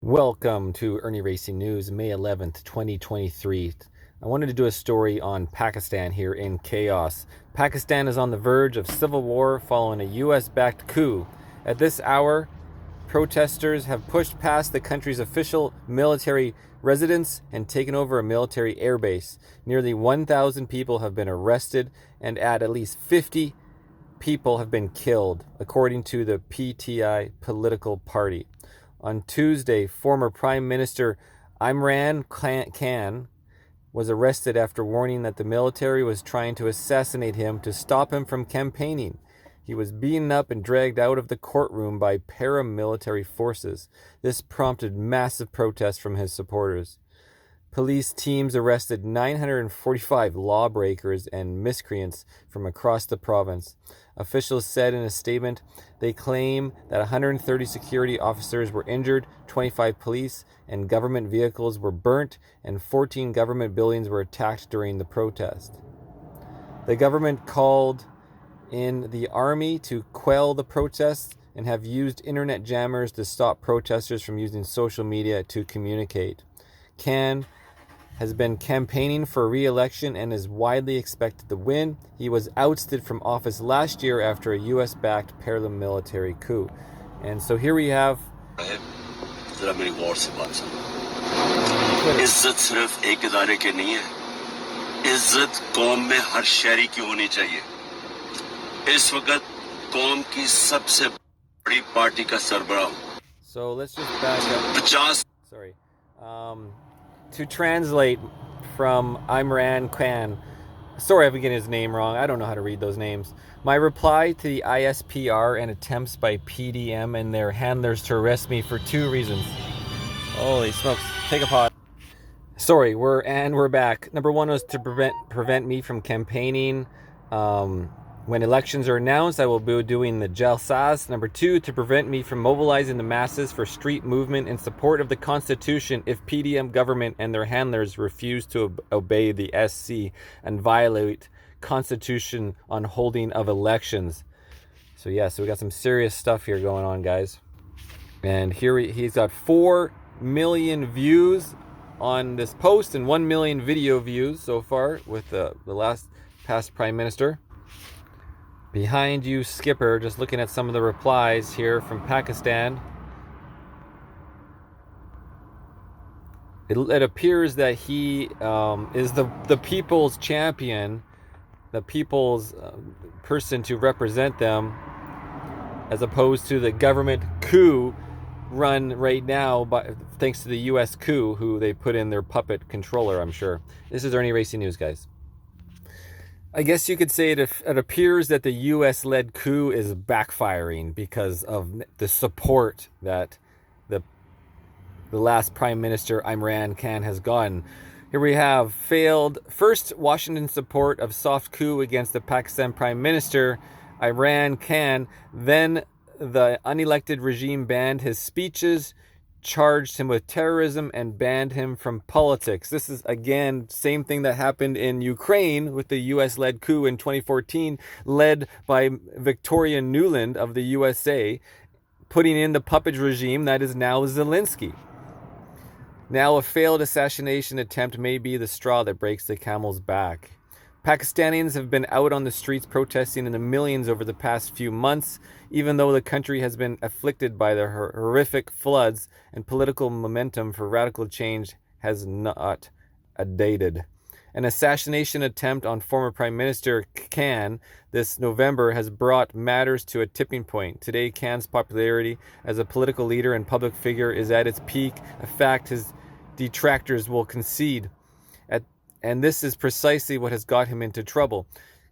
Welcome to Irnieracing News, May 11th, 2023. I wanted to do a story on Pakistan here in chaos. Pakistan is on the verge of civil war following a US-backed coup. At this hour, protesters have pushed past the country's official military residence and taken over a military airbase. Nearly 1,000 people have been arrested and at least 50 people have been killed, according to the PTI political party. On Tuesday, former Prime Minister Imran Khan was arrested after warning that the military was trying to assassinate him to stop him from campaigning. He was beaten up and dragged out of the courtroom by paramilitary forces. This prompted massive protests from his supporters. Police teams arrested 945 lawbreakers and miscreants from across the province. Officials said in a statement they claim that 130 security officers were injured, 25 police and government vehicles were burnt, and 14 government buildings were attacked during the protest. The government called in the army to quell the protests and have used internet jammers to stop protesters from using social media to communicate. Khan has been campaigning for re-election and is widely expected to win. He was ousted from office last year after a US-backed paramilitary coup. And so here we have इज्जत सिर्फ एक इदारे की नहीं है, इज्जत कौम में हर शहरी की होनी चाहिए। इस वक्त कौम की सबसे बड़ी पार्टी का सरबराह। So let's just back up. Sorry. To translate from Imran Khan, sorry if I'm getting his name wrong, I don't know how to read those names. My reply to the ISPR and attempts by PDM and their handlers to arrest me for two reasons. Holy smokes, take a pause. Sorry, we're back. Number one was to prevent me from campaigning. When elections are announced, I will be doing the jalsas. Number two, to prevent me from mobilizing the masses for street movement in support of the Constitution if PDM government and their handlers refuse to obey the SC and violate Constitution on holding of elections. So yeah, so we got some serious stuff here going on, guys. And here he's got 4 million views on this post and 1 million video views so far with the past Prime Minister. Behind you, Skipper, just looking at some of the replies here from Pakistan. It appears that he is the people's champion, the people's person to represent them, as opposed to the government coup run right now, thanks to the US coup, who they put in their puppet controller, I'm sure. This is Irnieracing News, guys. I guess you could say it appears that the US-led coup is backfiring because of the support that the last Prime Minister Imran Khan has gotten. Here we have failed first Washington support of soft coup against the Pakistan Prime Minister Imran Khan. Then the unelected regime banned his speeches, charged him with terrorism, and banned him from politics. This is, again, same thing that happened in Ukraine with the US-led coup in 2014, led by Victoria Nuland of the USA, putting in the puppet regime that is now Zelensky. Now a failed assassination attempt may be the straw that breaks the camel's back. Pakistanis have been out on the streets protesting in the millions over the past few months, even though the country has been afflicted by the horrific floods and political momentum for radical change has not abated. An assassination attempt on former Prime Minister Khan this November has brought matters to a tipping point. Today, Khan's popularity as a political leader and public figure is at its peak, a fact his detractors will concede. And this is precisely what has got him into trouble.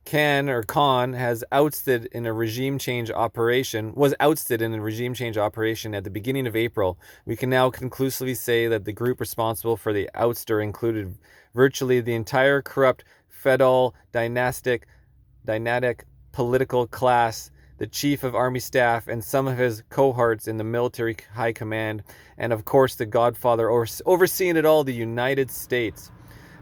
Khan was ousted in a regime change operation at the beginning of April. We can now conclusively say that the group responsible for the ouster included virtually the entire corrupt feudal dynastic political class, the chief of army staff, and some of his cohorts in the military high command, and of course the godfather overseeing it all, the United States.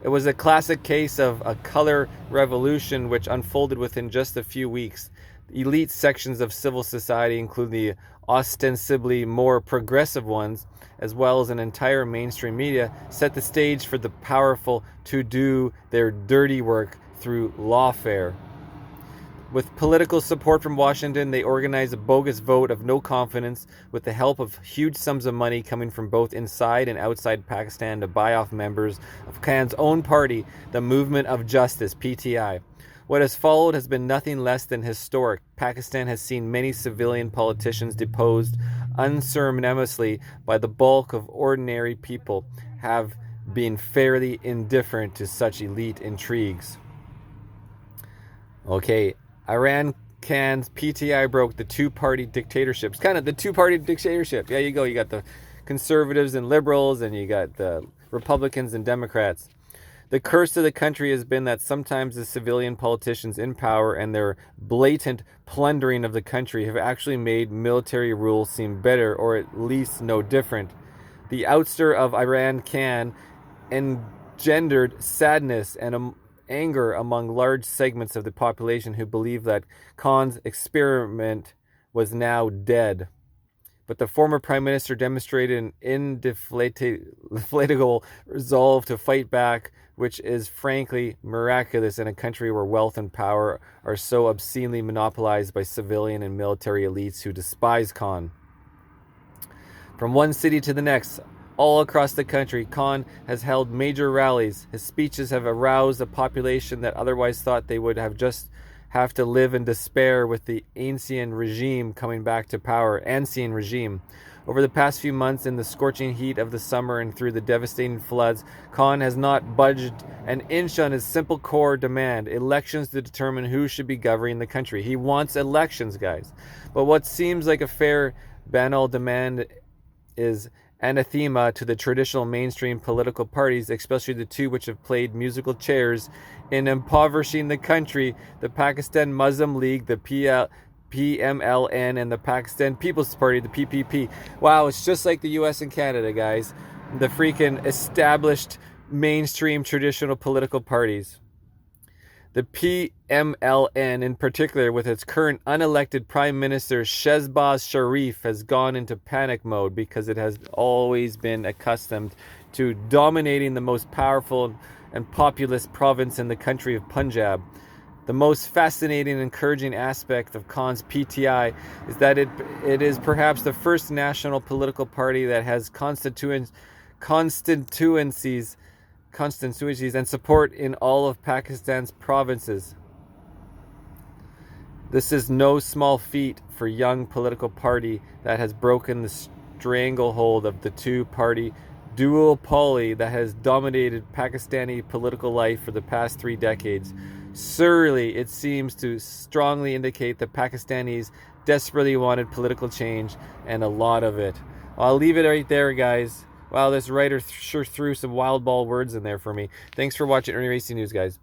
It was a classic case of a color revolution which unfolded within just a few weeks. elite sections of civil society, including the ostensibly more progressive ones, as well as an entire mainstream media, set the stage for the powerful to do their dirty work through lawfare. With political support from Washington, they organized a bogus vote of no confidence with the help of huge sums of money coming from both inside and outside Pakistan to buy off members of Khan's own party, the Movement of Justice, PTI. What has followed has been nothing less than historic. Pakistan has seen many civilian politicians deposed unceremoniously by the bulk of ordinary people, have been fairly indifferent to such elite intrigues. Okay, Imran Khan's PTI broke the two-party dictatorships. Kind of the two-party dictatorship. Yeah, you go. You got the conservatives and liberals, and you got the Republicans and Democrats. The curse of the country has been that sometimes the civilian politicians in power and their blatant plundering of the country have actually made military rule seem better, or at least no different. The ouster of Imran Khan engendered sadness and anger among large segments of the population who believe that Khan's experiment was now dead. But the former prime minister demonstrated an indefatigable resolve to fight back, which is frankly miraculous in a country where wealth and power are so obscenely monopolized by civilian and military elites who despise Khan. From one city to the next, all across the country, Khan has held major rallies. His speeches have aroused a population that otherwise thought they would have to live in despair with the ancient regime coming back to power. Ancient regime. Over the past few months, in the scorching heat of the summer and through the devastating floods, Khan has not budged an inch on his simple core demand: elections to determine who should be governing the country. He wants elections, guys. But what seems like a fair, banal demand is anathema to the traditional mainstream political parties, especially the two which have played musical chairs in impoverishing the country: the Pakistan Muslim League, the PMLN, and the Pakistan People's Party, the PPP. Wow, it's just like the US and Canada, guys. The freaking established mainstream traditional political parties. The PMLN, in particular, with its current unelected Prime Minister Shehbaz Sharif, has gone into panic mode because it has always been accustomed to dominating the most powerful and populous province in the country of Punjab. The most fascinating and encouraging aspect of Khan's PTI is that it is perhaps the first national political party that has constituencies and support in all of Pakistan's provinces. This is no small feat for a young political party that has broken the stranglehold of the two-party duopoly that has dominated Pakistani political life for the past 3 decades. Surely it seems to strongly indicate that Pakistanis desperately wanted political change, and a lot of it. I'll leave it right there, guys. Wow, this writer sure threw some wild ball words in there for me. Thanks for watching Irnieracing News, guys.